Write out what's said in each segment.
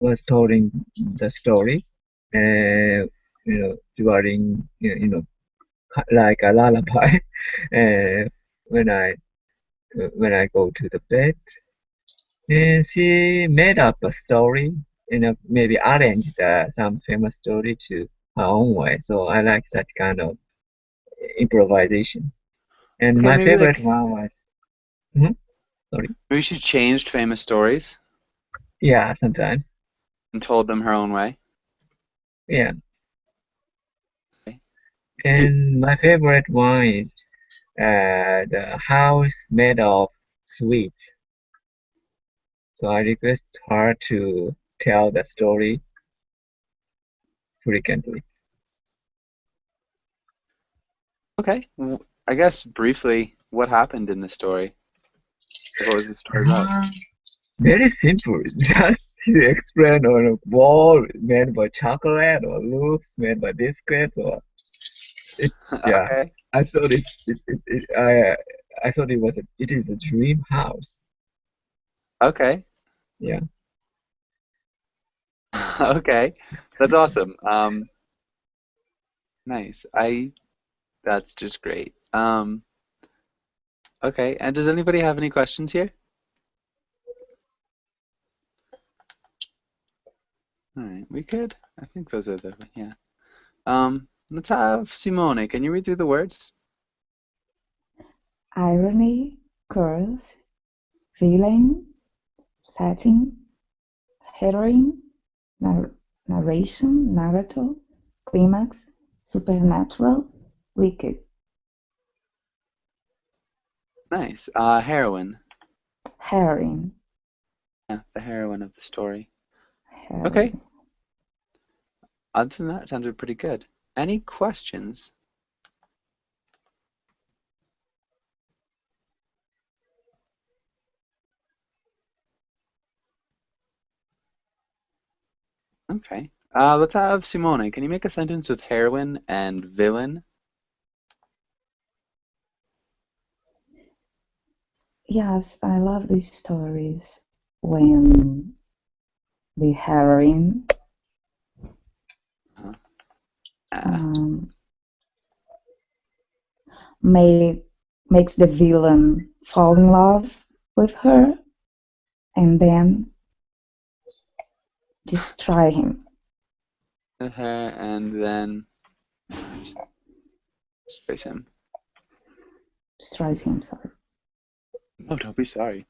was telling the story, during like a lullaby, uh, when I go to the bed, and she made up a story, maybe arranged some famous story to her own way. So I like that kind of improvisation. And Okay, my maybe favorite like one was, mhm, sorry, maybe she changed famous stories yeah, sometimes, and told them her own way. yeah. Okay. Do, And my favorite one is the house made of sweets. So I request her to tell the story frequently. okay. I guess briefly, what happened in the story? Like, what was the story about? Ah, very simple. Just to explain on a wall made by chocolate or roof made by biscuits or it's yeah. Okay. I thought I thought it is a dream house. Okay. Yeah. Okay. That's awesome. Nice. That's just great. Okay. And does anybody have any questions here? All right. We could. I think those are the, yeah. Let's have Simone. Can you read through the words? Irony, curse, villain, setting, heroine, nar- narration, narrator, climax, supernatural, wicked, Nice. Heroine. heroine, Yeah, the heroine of the story. Okay. heroine. Other than that, sounded pretty good. Any questions? Okay. Let's have Simone. Can you make a sentence with heroine and villain? Yes, I love these stories when the heroine Uh, uh, um, may, makes the villain fall in love with her and then destroy him. her and then face him. Destroys him, sorry. Oh, don't be sorry.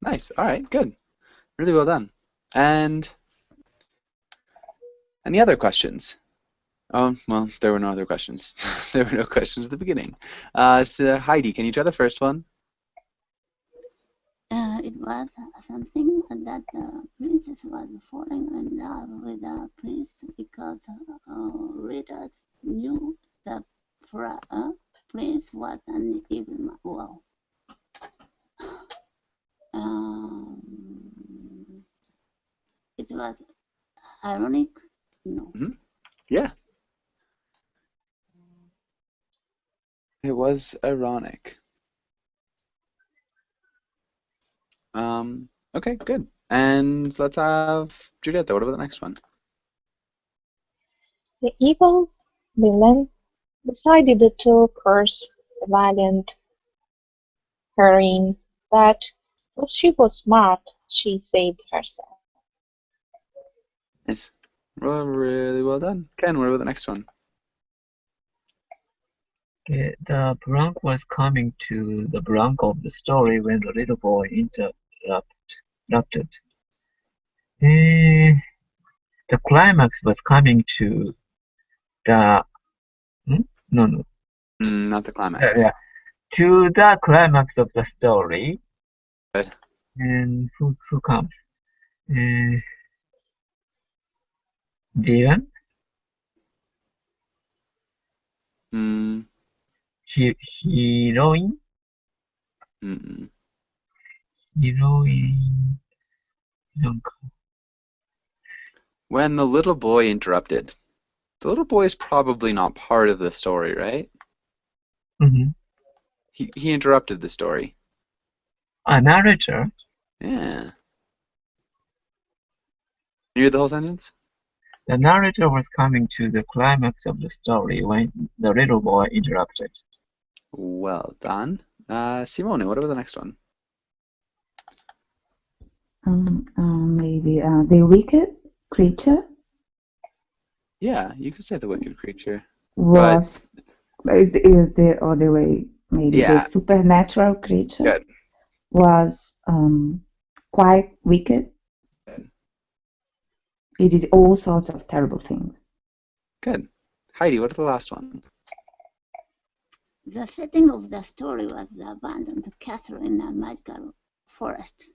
Nice. All right. Good. Really well done. And any other questions? Oh, well, there were no other questions. There were no questions at the beginning. So Heidi, can you try the first one? It was something that the princess was falling in love with the prince because readers knew the prince was an evil man. Well, it was ironic. No. Hmm. Yeah, it was ironic. Okay, good. And let's have Julieta. What about the next one? The evil villain decided to curse the valiant heroine, but because she was smart, she saved herself. Nice. Well, really well done. Ken, what about the next one? The Bronx was coming to the Bronx of the story when the little boy interrupted. Eh, the climax was coming to the hmm? No, no, Not the yeah, climax. to the climax of the story. Good. And who comes? Uh, Villain, Mm, heroine, mm-mm. heroine. When the little boy interrupted, the little boy is probably not part of the story, right? Mm-hmm. He interrupted the story. A narrator. Yeah. Can you read the whole sentence? The narrator was coming to the climax of the story when the little boy interrupted. Well done. Simone, what about the next one? Maybe the wicked creature Yeah, you could say the wicked creature. was is the other way. Maybe the Yeah, supernatural creature good. was quite wicked. Good. It did all sorts of terrible things. Good. Heidi, what are the last one? The setting of the story was the abandoned castle in a magical forest.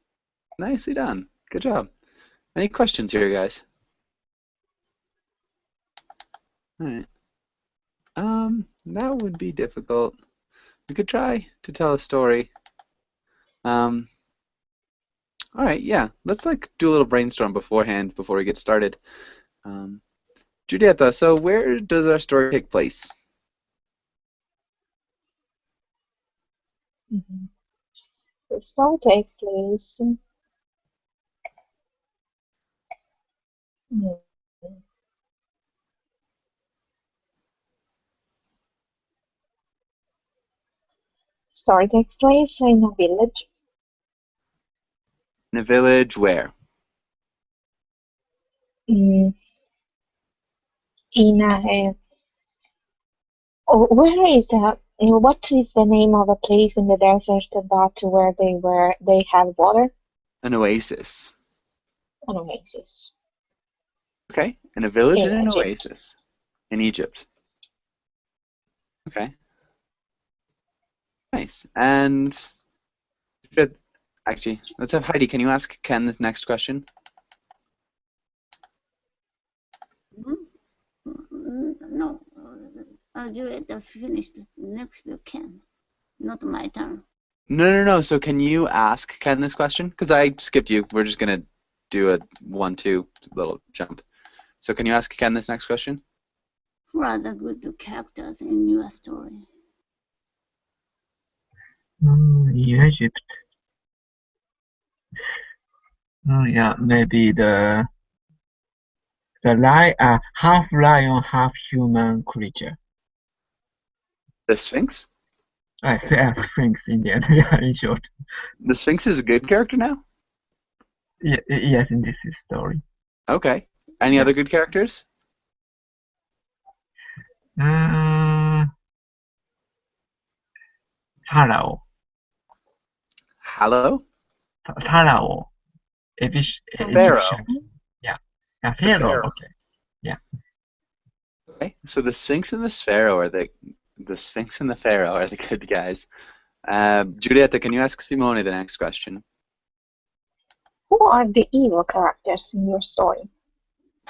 Nicely done. Good job. Any questions here, guys? All right. That would be difficult. We could try to tell a story. All right, yeah. Let's do a little brainstorm beforehand before we get started. Julieta, so where does our story take place? The story takes place. mm, Story takes place in a village. In a village where? mm, In a where is what is the name of a place in the desert but where they have water? An oasis. An oasis Okay. In a village in in an Egypt. oasis. In Egypt. Okay. Nice. And actually, let's have Heidi. Can you ask Ken the next question? No, Juliet finished next to Ken. Not my turn. No. So can you ask Ken this question? Because I skipped you. We're just gonna do a 1-2 little jump. So can you ask Ken this next question? Who are the good characters in your story? In Egypt. Yeah, maybe the half lion, half human creature. The Sphinx? I say Sphinx in the end. Yeah, in short. The Sphinx is a good character now? Yes, in this story. Okay. Any Yeah. other good characters? Pharaoh. Hallow? Pharaoh. Pharaoh. Egyptian. Yeah. Yeah, The Pharaoh. Pharaoh. Okay. Yeah. Okay. So the Sphinx and the Pharaoh are the Sphinx and the Pharaoh are the good guys. Giulietta, can you ask Simone the next question? Who are the evil characters in your story?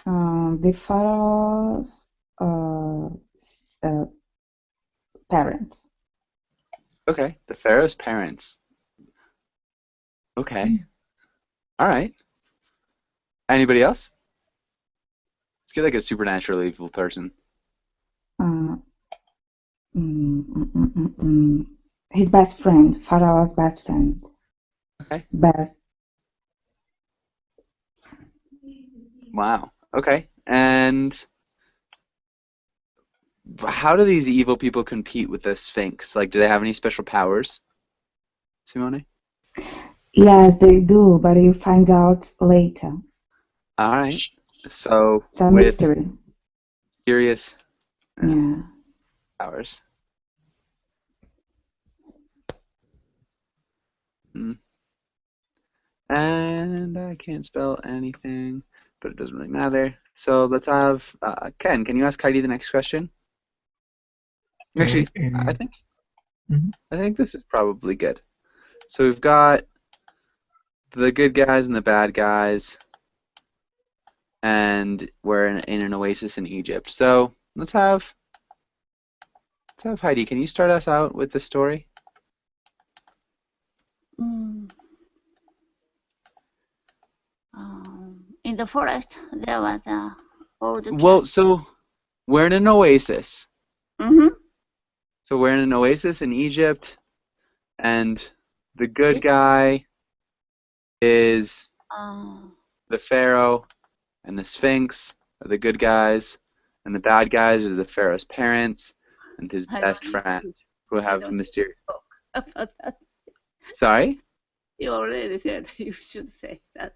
The pharaoh's parents. Okay. The Pharaoh's parents. Okay. All right. Anybody else? Let's get a supernatural evil person. Uh, mm, mm, mm, mm, mm. His best friend, Pharaoh's best friend. Okay. Best. Wow. Okay. And how do these evil people compete with the Sphinx? Do they have any special powers, Simone? Yes, they do, but you find out later. All right. So It's a with mystery. serious Yeah. powers. And I can't spell anything, but it doesn't really matter. So let's have Ken. Can you ask Heidi the next question? Actually, I think Mhm. I think this is probably good. So we've got the good guys and the bad guys, and we're in an oasis in Egypt. So let's have Heidi. Can you start us out with the story? In the forest, there was a old Well, cat. so we're in an oasis. Mm-hmm. So we're in an oasis in Egypt, and the good guy is uh, the Pharaoh and the Sphinx are the good guys, and the bad guys are the Pharaoh's parents and his I best don't need friend to. who I have don't need mysterious. to talk about that. Sorry? You already said you should say that.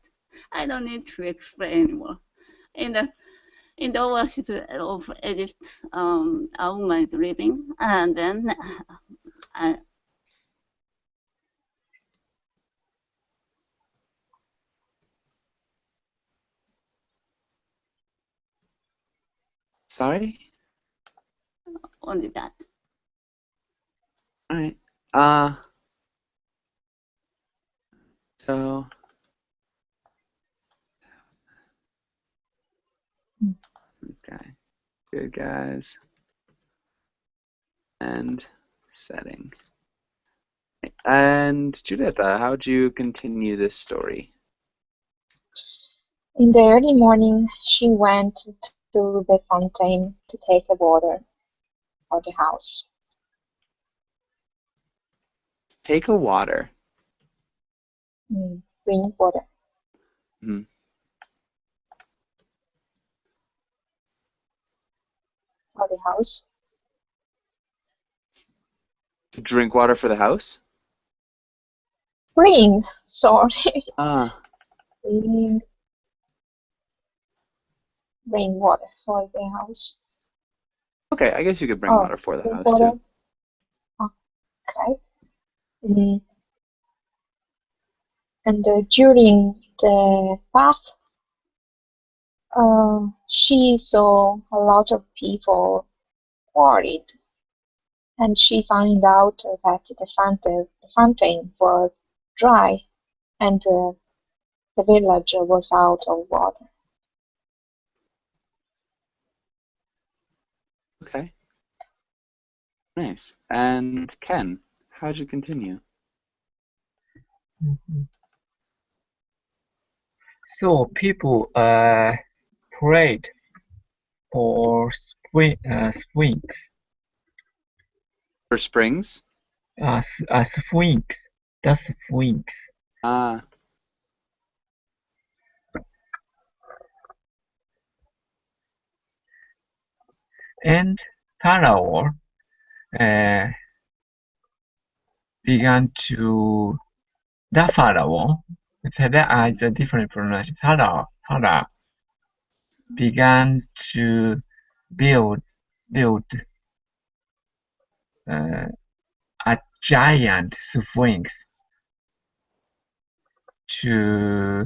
I don't need to explain anymore. In the oasis of Egypt, a woman is living, and then I, Sorry? only that. All right. So okay, good guys and setting. And Juditha, how'd you continue this story? In the early morning, she went to the fountain to take the water for the house. Take a water. Drink water Mhm. for the house. To drink water for the house? Bring, sorry, Ah, bring, bring water for the house. okay. I guess you could bring Oh, water for the drink house water. too. Okay. And during the bath, she saw a lot of people worried, and she found out that the fountain was dry and the village was out of water. Okay, nice. And Ken, how'd you continue? Mhm. So people prayed for sphinx, For springs? sphinx, the sphinx, Ah, and Pharaoh uh, began to the Pharaoh. That is a different pronunciation. Pharaoh began to build uh, a giant sphinx to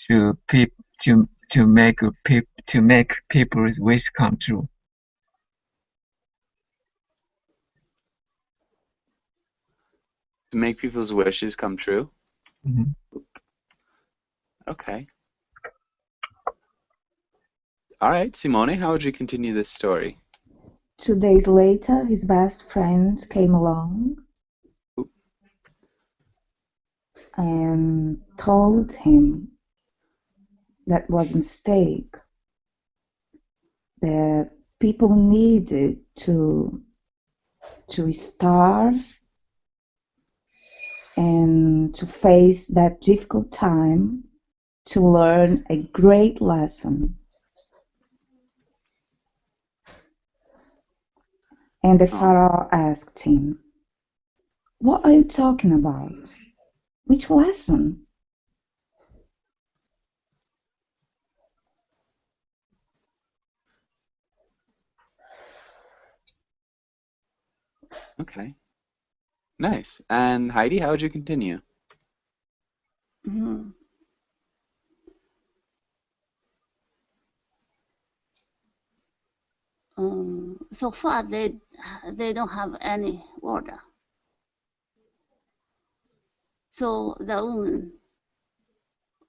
to peop, to make people's wish come true. to make people's wishes come true? Mhm. Okay. All right, Simone, how would you continue this story? 2 days later, his best friend came along Oop. and told him that was a mistake, that people needed to starve and to face that difficult time to learn a great lesson. And the Oh, Pharaoh asked him, "What are you talking about? Which lesson?" okay. Nice. And Heidi, how would you continue? Mhm. So far, they don't have any water. So the woman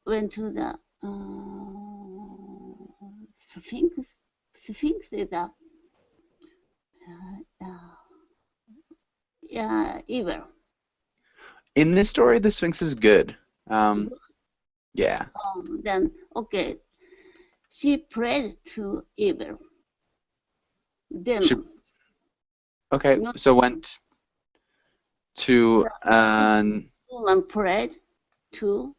went to the Sphinx. Sphinx is a evil. In this story, the Sphinx is good. Yeah. Then okay, she prayed to evil She, demon. okay, Not so went to the woman prayed to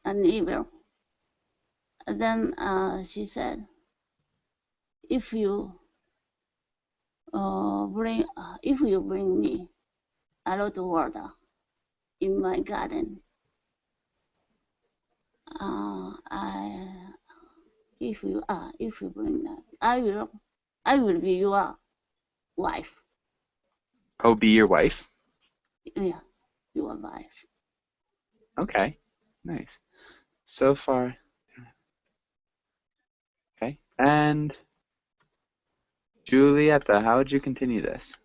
an evil. Then she said, if you bring me a lot of water in my garden, if you bring that, I will be your wife. Oh, be your wife? Yeah, your wife. Okay, nice. So far. Okay. And Julieta, how would you continue this?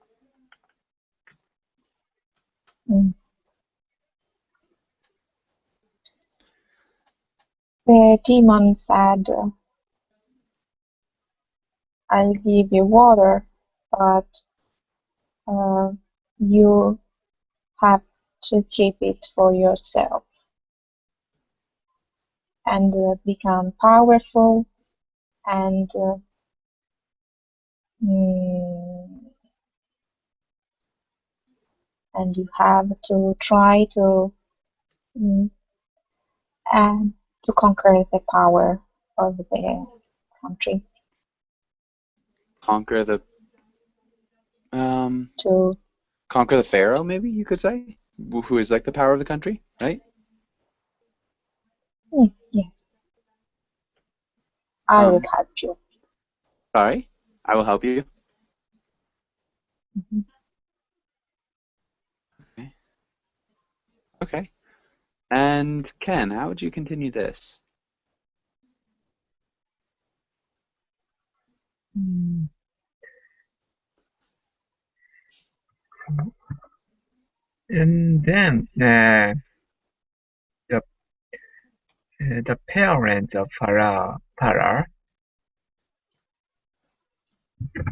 Mm. The demon said, I'll give you water, but you have to keep it for yourself and become powerful and mm, and you have to try to mm, and to conquer the power of the country. Conquer the To conquer the pharaoh, maybe you could say, who is like the power of the country, right? yes, I will help you. Sorry, I will help you. Mhm. Okay. Okay. And Ken, how would you continue this? Mm. And then the parents of Farah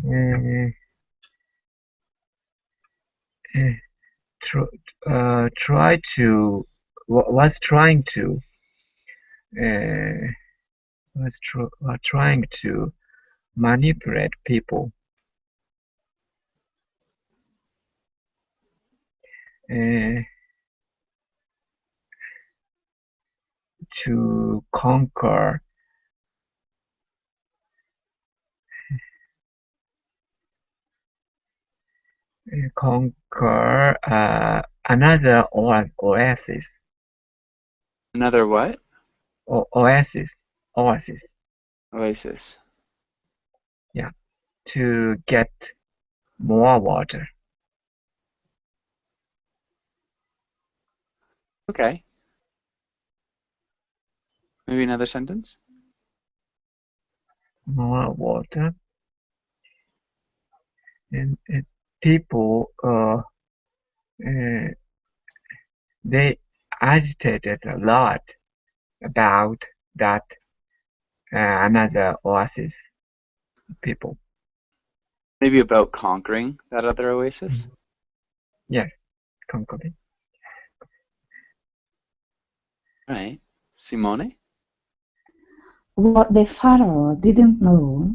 uh, uh, tr- try to was trying to uh, trying to manipulate people uh, to conquer another oasis. Another what? Oasis. Oasis. Yeah, to get more water. Okay. Maybe another sentence? More water. And people they agitated a lot about that another oasis people. Maybe about conquering that other oasis? Yes, conquering. Right. Simone? What the pharaoh didn't know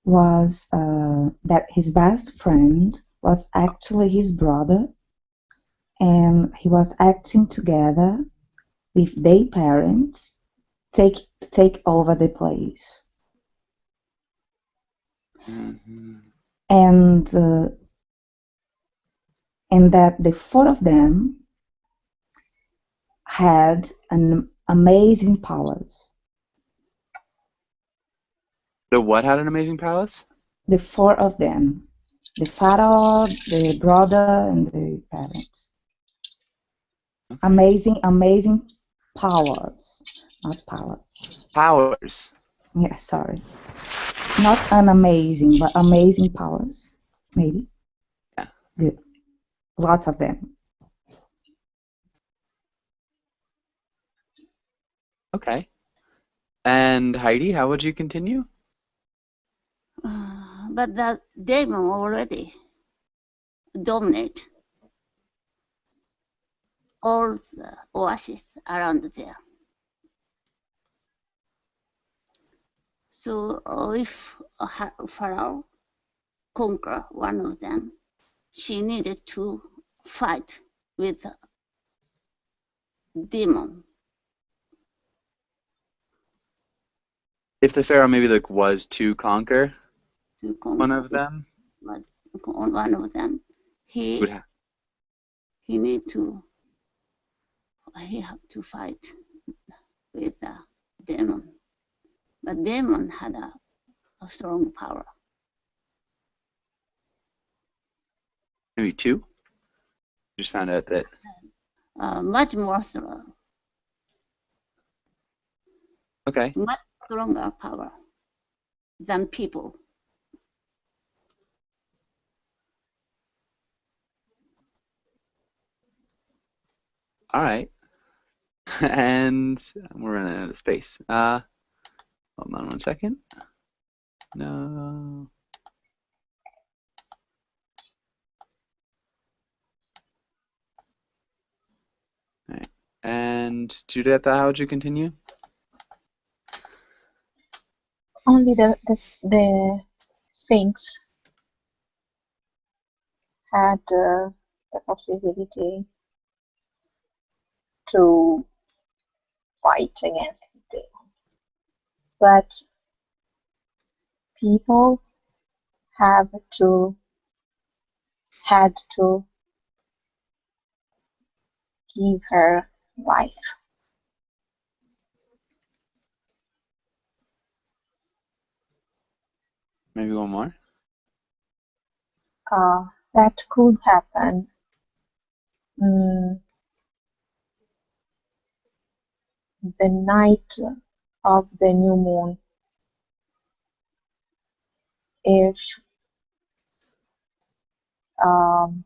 was that his best friend was actually his brother, and he was acting together with their parents to take over the place. Mm-hmm. And that the four of them had an amazing powers. The what had an amazing palace? The four of them, the pharaoh, the brother, and the parents. Okay. Amazing powers, not powers. Powers. Yeah, sorry. Not unamazing, but amazing powers. Maybe. Yeah. Good. Lots of them. Okay. And Heidi, how would you continue? But that demon already dominate all the oases around there. So if Pharaoh conquer one of them, she needed to fight with a demon. If the pharaoh maybe like was to conquer To one of them, but on one of them, he would have. he have to fight with a demon. But demon had a strong power. Maybe two. Just found out that. Much more strong, Okay. much stronger power than people. All right. And we're running out of space. Hold on 1 second. No. All right. And Judith, how would you continue? Only the Sphinx had the possibility to fight against the demon, but people have to had to give her life. Maybe one more. That could happen the night of the new moon if um,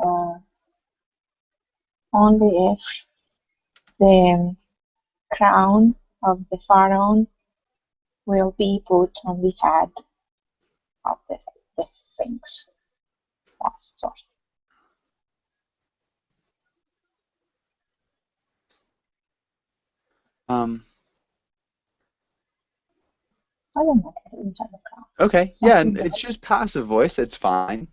uh, only if the crown of the pharaoh will be put on the head of the Sphinx. Oh, sorry. I don't know. I didn't have a crown. Okay. Yeah, Something and it's bad. just passive voice. It's fine.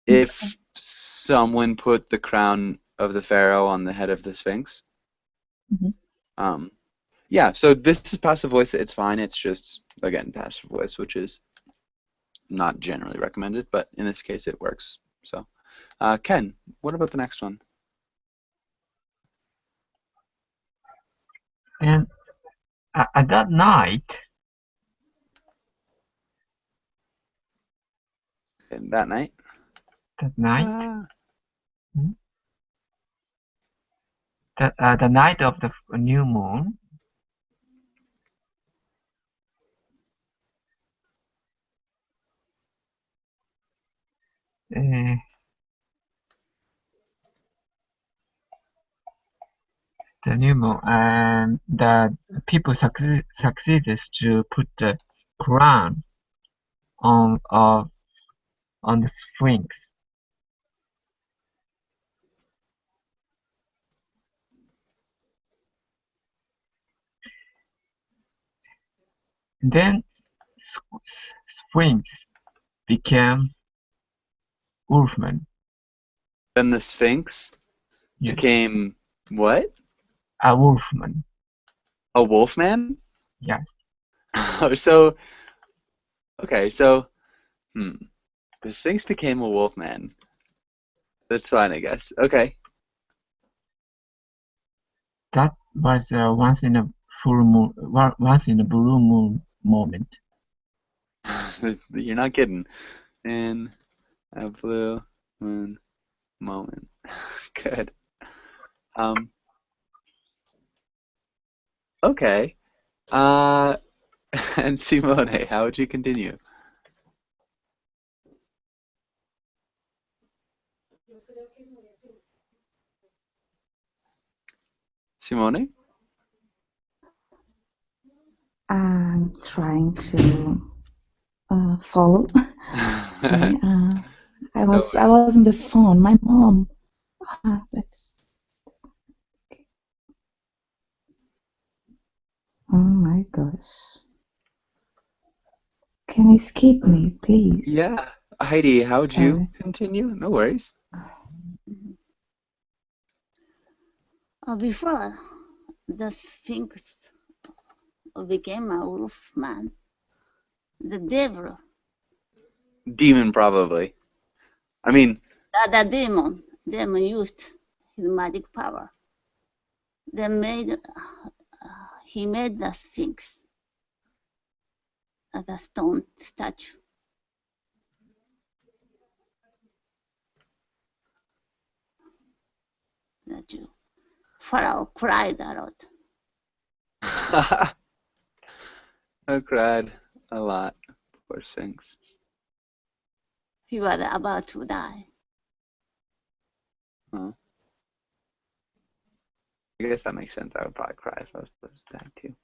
If someone put the crown of the pharaoh on the head of the Sphinx. Mhm. Yeah, so this is passive voice. It's fine. It's just, again, passive voice, which is not generally recommended, but in this case it works. So, Ken, what about the next one? And at that night, That night? Ah, the night of the new moon, uh, the new moon, and the people succeeded to put the crown on the Sphinx. Then Sphinx became Wolfman. then the Sphinx Yes, became what? a Wolfman. A wolfman? Yes. So, okay, so, the Sphinx became a wolfman. That's fine, I guess. Okay. That was once in a full moon, once in a blue moon moment. You're not kidding. In a blue moon moment. Good. Okay. And Simone, how would you continue? Simone? I'm trying to follow. Sorry, I was on the phone. My mom. That's. Oh my gosh. Can you skip me, please? Yeah. Heidi, how'd you Sorry. continue? No worries. Before the Sphinx became a wolf man, the devil, Demon, probably. I mean, the demon used his magic power. He made the Sphinx as a stone statue. Pharaoh cried a lot. I cried a lot. Poor Sphinx. He was about to die. Oh. I guess that makes sense. I would probably cry if I was supposed to die too.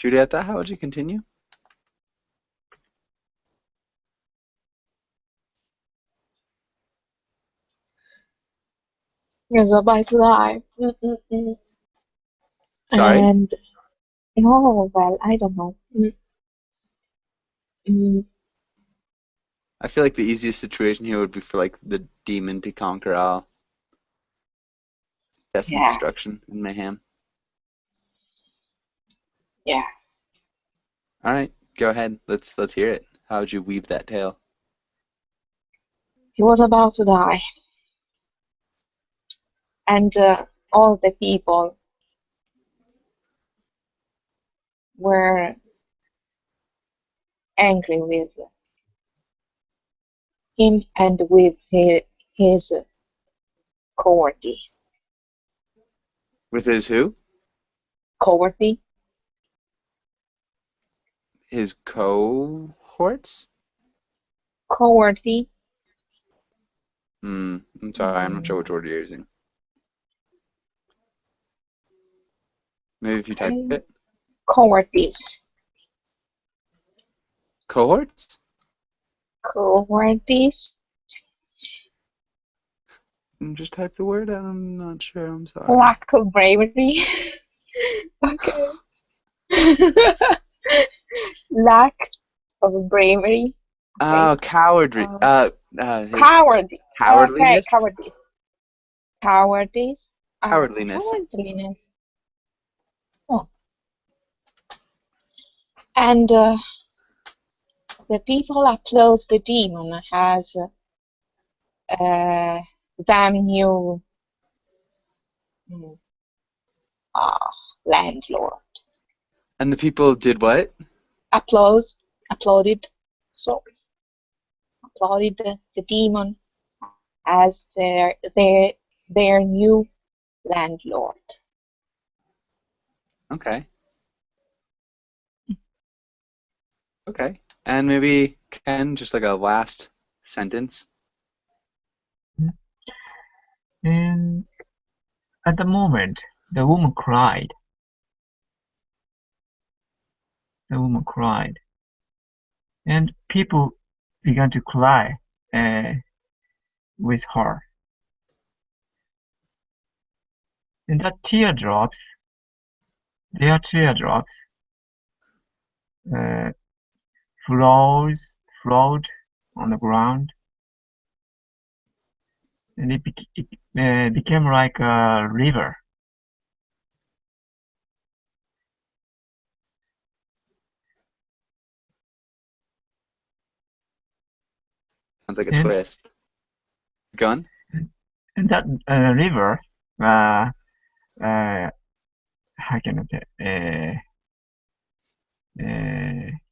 Julieta, how would you continue? Yes, about to die. Mm-mm-mm. Sorry? And oh well, I don't know. Mm, I feel like the easiest situation here would be for like the demon to conquer all death and yeah, destruction and mayhem. yeah. All right, go ahead. Let's hear it. How would you weave that tale? He was about to die, and all the people were angry with him and with his cowardly. With his who? Cowardly? His cohorts? Cowardly? I'm sorry, I'm not sure which word you're using. Maybe if you type Okay. it. Cowardice. Cohorts? Cowardice? Just type the word out. I'm not sure. I'm sorry. Lack of bravery? Okay. Lack of bravery? Okay. Oh, cowardly. His Cowardly. Okay, cowardliness. cowardice. Cowardice. Cowardliness. Cowardliness. Oh. And the people applaud the demon as damn new mm, uh, landlord. And the people did what? Applause, applauded, so applauded the demon as their new landlord. Okay. Okay. And maybe Ken, just like a last sentence. And at the moment, the woman cried. The woman cried. And people began to cry with her. And that their teardrops, uh, flowed on the ground, and it became like a river. Sounds like a And twist. Gun? and that river, uh, how can I say,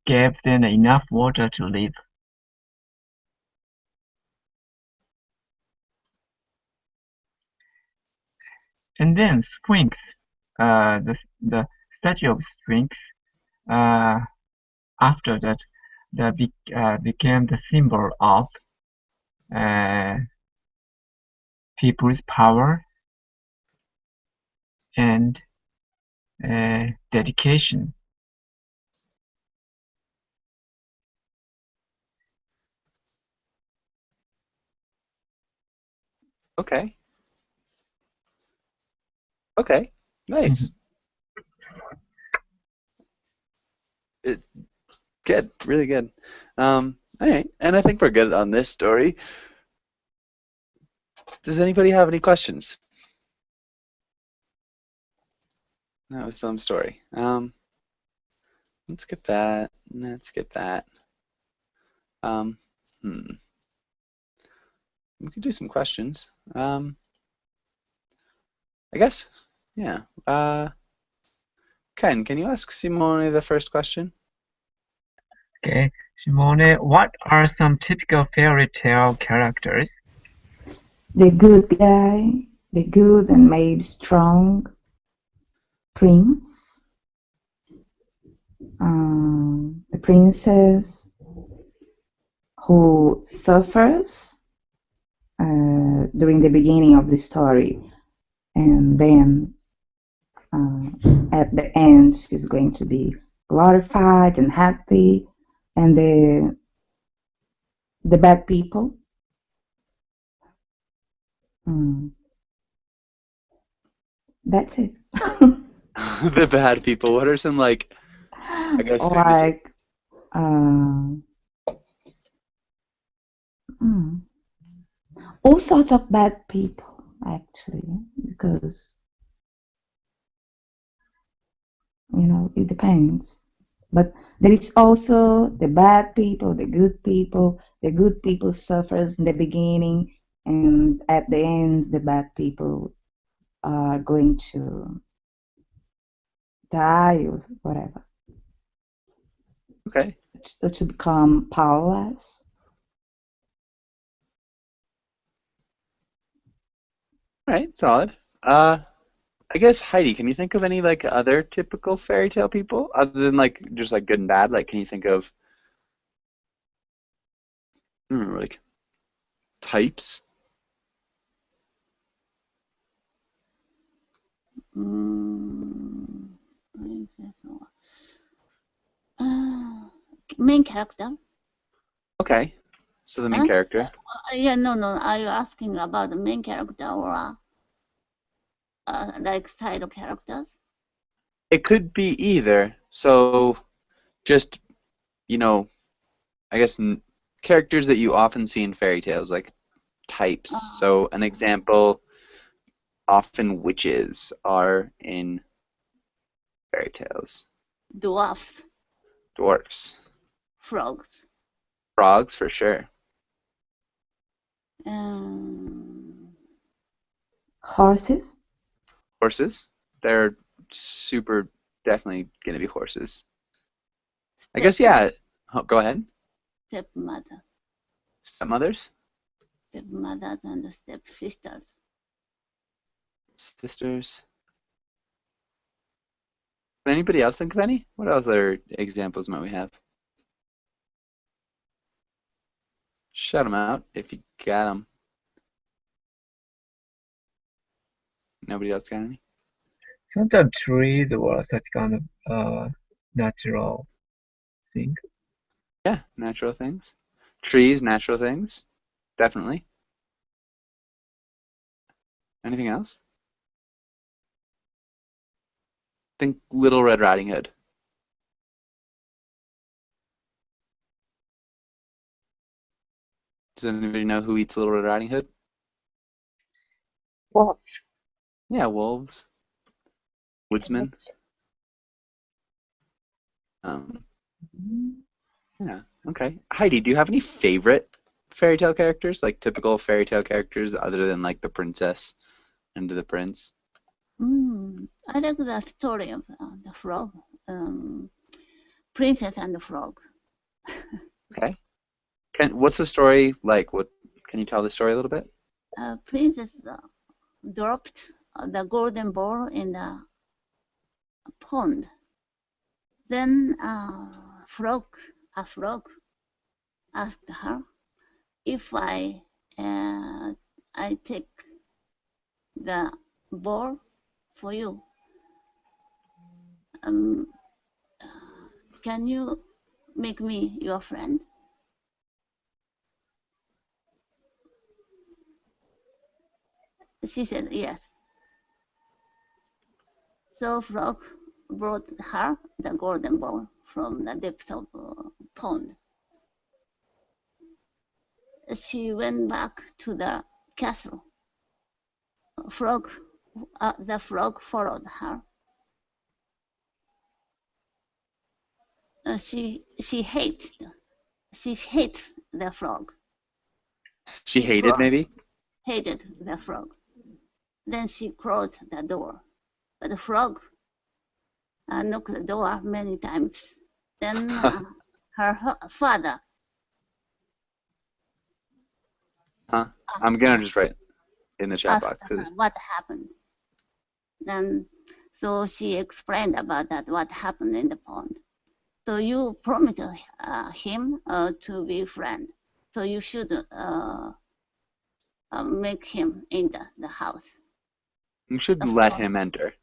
gave them enough water to live. And then Sphinx, the statue of Sphinx, uh, after that, became the symbol of uh, people's power and dedication. Okay. Okay. Nice. Mhm. It, Good, really good. All right, and I think we're good on this story. Does anybody have any questions? That was some story. Let's skip that. Let's skip that. Um, hmm. We could do some questions. I guess. Yeah. Ken, can you ask Simone the first question? Okay, Simone, what are some typical fairy tale characters? The good guy, the good and made strong prince, the princess who suffers during the beginning of the story, and then at the end she's going to be glorified and happy, and the bad people. That's it. The bad people. What are some, like, I guess, famous? Like all sorts of bad people, actually, because it depends. But there is also the bad people, the good people. The good people suffers in the beginning, and at the end, the bad people are going to die or whatever, Okay. to become powerless. All right, solid. I guess Heidi, can you think of any like other typical fairy tale people other than like just like good and bad? Like, can you think of like types? Princess or main character. Okay, so the main character. Yeah, no. Are you asking about the main character or like side characters? It could be either. So just, I guess characters that you often see in fairy tales, like types. So an example, often witches are in fairy tales. Dwarfs, Dwarfs. frogs, Frogs, for sure. Horses. Horses. They're super definitely going to be horses. I guess, yeah. Oh, go ahead. Stepmother, Stepmothers. stepmothers and stepsisters. Sisters. Can anybody else think of any? What other examples might we have? Shout them out if you got them. Nobody else got any? Sometimes trees or such kind of natural thing. Yeah, natural things. Trees, natural things. Definitely. Anything else? Think Little Red Riding Hood. Does anybody know who eats Little Red Riding Hood? Wolf. Yeah, wolves. Woodsmen. Yeah, okay. Heidi, do you have any favorite fairy tale characters, like typical fairy tale characters, other than like the princess and the prince? I like the story of the frog, princess and the frog. Okay. What's the story like? Can you tell the story a little bit? Princess dropped the golden ball in the pond. Then a frog asked her if I take the ball for you. Can you make me your friend? She said yes. So frog brought her the golden ball from the depth of pond. She went back to the castle. The frog followed her. She hated the frog. She hated, maybe? Hated the frog. Then she closed the door. But the frog knocked the door many times. Then her father. Huh? I'm gonna just write in the chat box. What happened? Then, so she explained about that, what happened in the pond. So you promised him to be friend. So you should make him in the house. You should let him enter.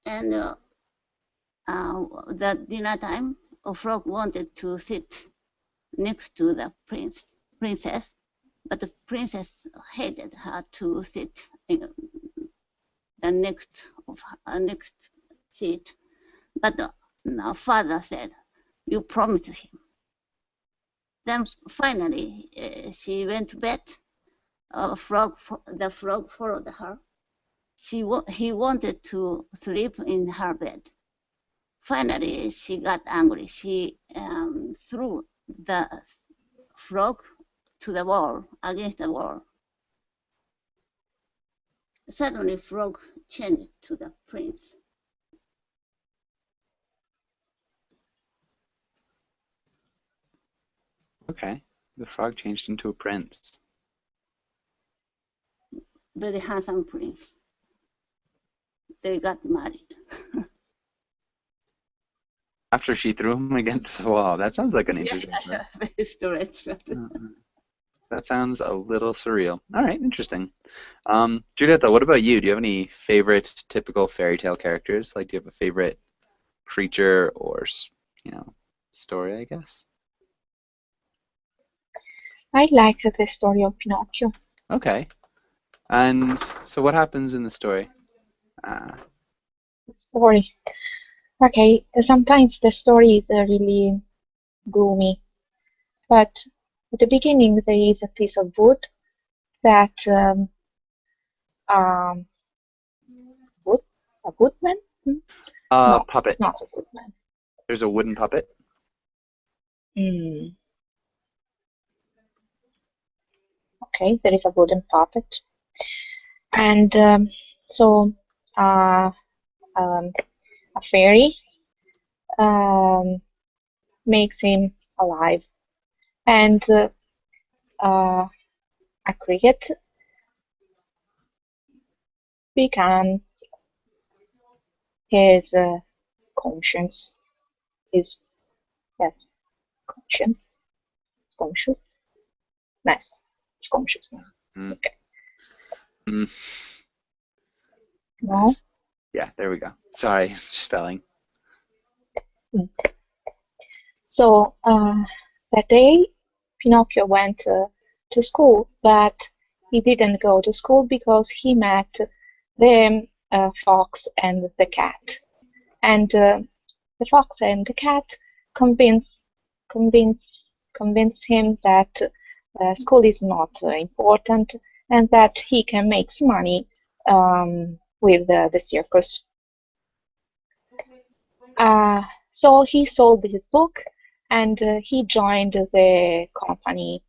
And the dinner time, a frog wanted to sit next to the princess, but the princess hated her to sit in the next seat. But the father said, "You promised him." Then finally, she went to bed. The frog followed her. He wanted to sleep in her bed. Finally, she got angry. She threw the frog to the wall, against the wall. Suddenly, frog changed to the prince. Okay. The frog changed into a prince. Very handsome prince. They got married. After she threw him against the wall. That sounds like an interesting story. Very strange. That sounds a little surreal. All right, interesting. Giulietta, what about you? Do you have any favorite typical fairy tale characters? Like, do you have a favorite creature or, story, I guess? I liked the story of Pinocchio. Okay. And so what happens in the story? Story. Okay, sometimes the story is really gloomy, but at the beginning there is a piece of wood that a woodman? No, puppet. not a woodman. There's a wooden puppet? Okay, there is a wooden puppet. And so a fairy makes him alive. And a cricket becomes his conscience. His conscience. Consciousness. It's consciousness. Okay. No? Yeah, there we go. Sorry, spelling. So that day, Pinocchio went to school, but he didn't go to school because he met the fox and the cat. And the fox and the cat convince him that school is not important and that he can make some money with the circus. So he sold his book and he joined the company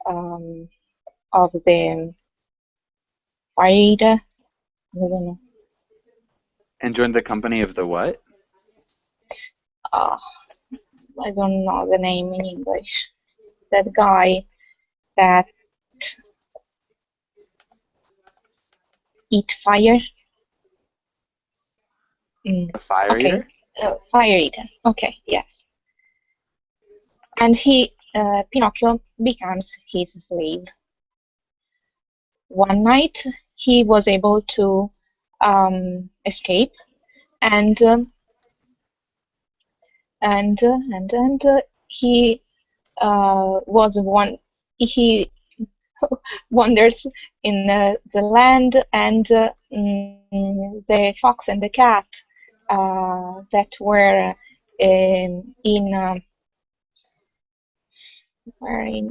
of the Farida. I don't know. And joined the company of the what? I don't know the name in English. That guy that eat fire. A fire eater? Fire eater. Okay, yes. And Pinocchio becomes his slave. One night he was able to escape, and he he wanders in the land, and the fox and the cat that were in wherein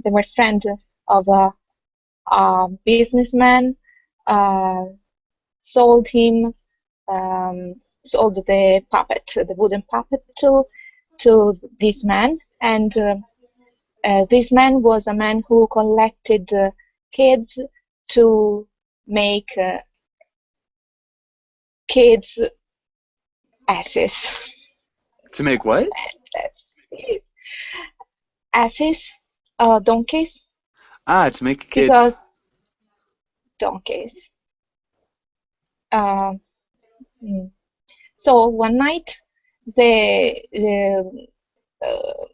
they were friends of a businessman, uh, sold him, sold the puppet, the wooden puppet to this man, and this man was a man who collected kids to make kids asses. To make what? That's it. Asses, donkeys, Ah, to make kids. because donkeys. Um, mm. So one night, the the uh,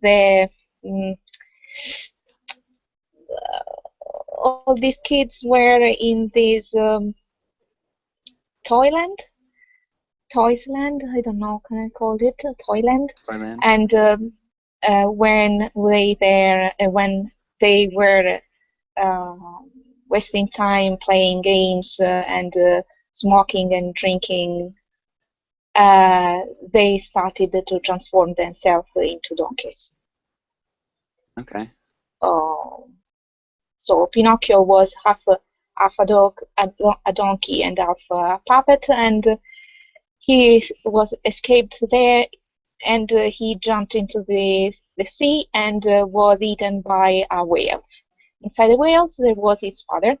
the mm, all these kids were in this toyland, toysland. I don't know, can I call it a toyland? Toyland. And when they were uh, wasting time playing games and smoking and drinking, uh, they started to transform themselves into donkeys. Okay. So Pinocchio was half a dog, a donkey, and half a puppet, and he was escaped there, and he jumped into the sea and was eaten by a whale. Inside the whale, there was his father.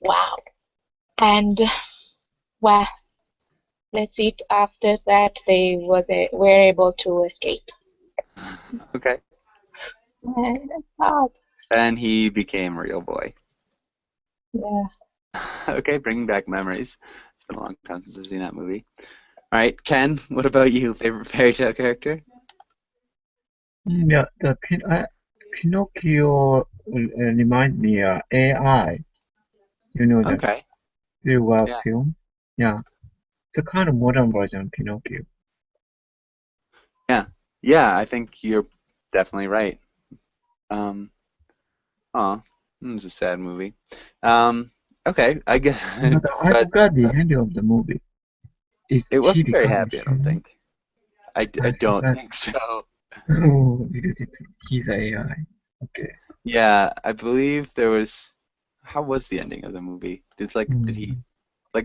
Wow. And well, that's it. After that, they were able to escape. Okay. And that's hard. And he became a real boy. Yeah. Okay, bringing back memories. It's been a long time since I've seen that movie. All right, Ken, what about you? Favorite fairy tale character? Yeah, Pinocchio reminds me of AI. You know that Okay. Spielberg Yeah. film? Yeah, it's a kind of modern version of Pinocchio. Yeah. Yeah, I think you're definitely right. Um, aw, it's a sad movie. Um, okay, I guess, But I but forgot the ending of the movie. Is it he wasn't very become a happy, I don't human? think. I I don't forgot. think so. Oh, because he's AI. Okay. Yeah, I believe there was. How was the ending of the movie? Did he Mm,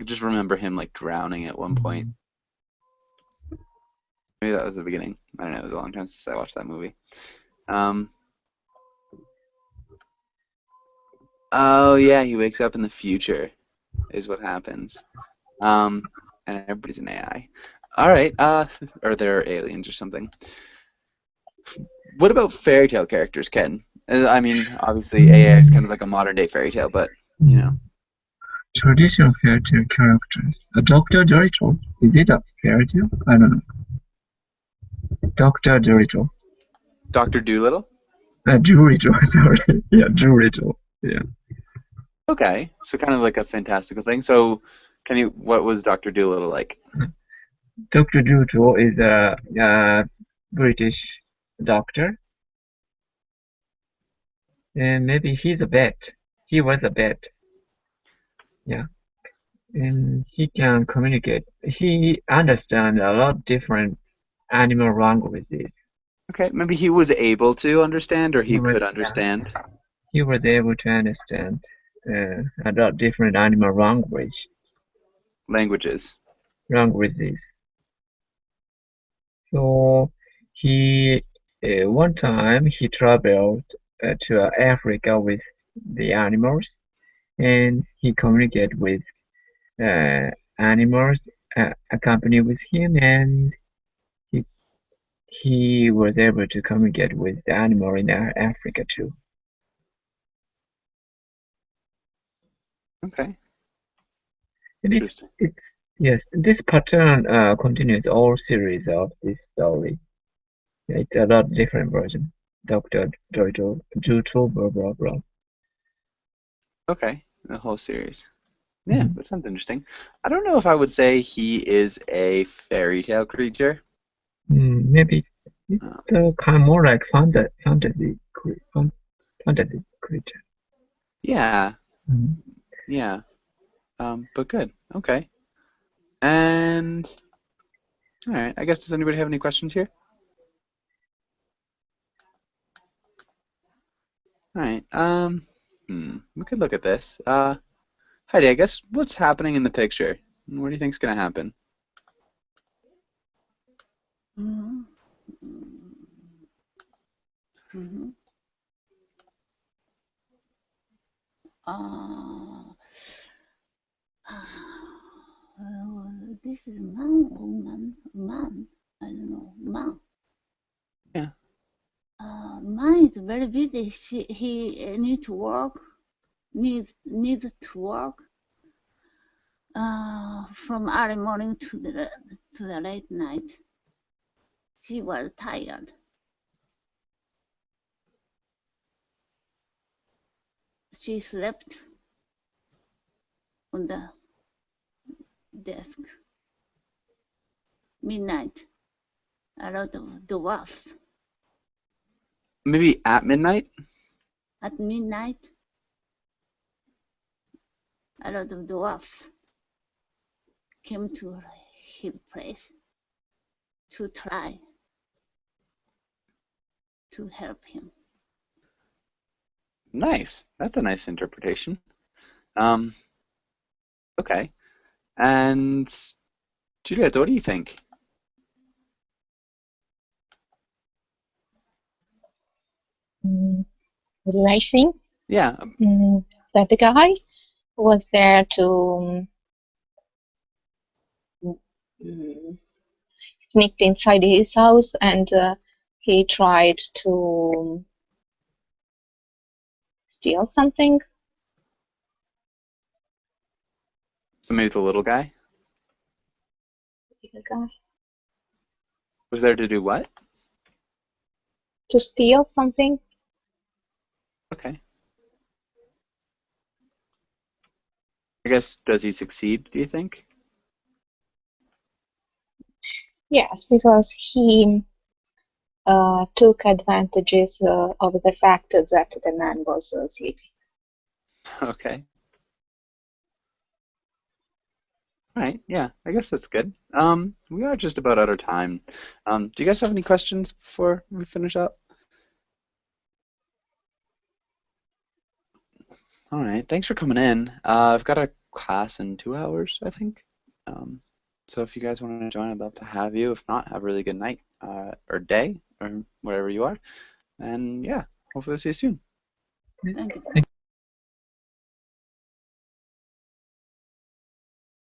just remember him like drowning at one point? mm. Maybe that was the beginning. I don't know. It was a long time since I watched that movie. Um. Oh yeah, he wakes up in the future, is what happens. And everybody's an AI. All right. Or they're aliens or something. What about fairy tale characters, Ken? I mean, obviously AI is kind Mm, of like a modern day fairy tale, but you know, mm. Traditional fairy tale characters. Dr. Dorito. Is it a fairy tale? I don't know. Dr. Dorito. Doctor Dolittle. Dorito, sorry. Yeah, Dorito. Yeah. Okay, so kind of like a fantastical thing. So, can you? What was Doctor Dolittle like? Dr. Dorito is a British doctor, and maybe he's a vet. He was a vet. Yeah. And he can communicate. He understands a lot of different animal languages. Okay, maybe he was able to understand, or He he could was, yeah, understand he was able to understand a lot of different animal languages. languages. So he one time he traveled to Africa with the animals, and he communicated with uh, animals accompanied with him, and he he was able to communicate with the animal in Africa too. Okay, And interesting. it's yes, this pattern continues all series of this story. It's a lot different version. Doctor Jojo Juto blah blah blah. Okay, the whole series. Yeah, Mhm. that sounds interesting. I don't know if I would say he is a fairy tale creature. Maybe it's Uh, kind of more like fantasy creature. yeah, Mhm. yeah. But good. Okay. And all right. I guess does anybody have any questions here? All right. We could look at this. Heidi, I guess what's happening in the picture? What do you think's gonna happen? Mhm. Mhm. Uh, this is man, woman, man. I don't know, man. Yeah. Man is very busy. He needs to work. Needs to work. From early morning to the late night. She was tired. She slept on the desk. Midnight. A lot of dwarfs. Maybe at midnight? At midnight, a lot of dwarfs came to his place to try to help him. Nice. That's a nice interpretation. Um, okay. And Juliet, what do you think? What do I think? Yeah. That the guy was there to mm, sneak inside his house, and he tried to steal something. So maybe the little guy The guy was there to do what? to steal something. Okay. I guess does he succeed, do you think? Yes, because he took advantages of the fact that the man was sleeping. Okay. All right. Yeah, I guess that's good. We are just about out of time. Do you guys have any questions before we finish up? All right. Thanks for coming in. I've got a class in 2 hours, I think. Um, so if you guys want to join, I'd love to have you. If not, have a really good night, or day, or wherever you are. And yeah, hopefully I'll see you soon. Thank you. Thank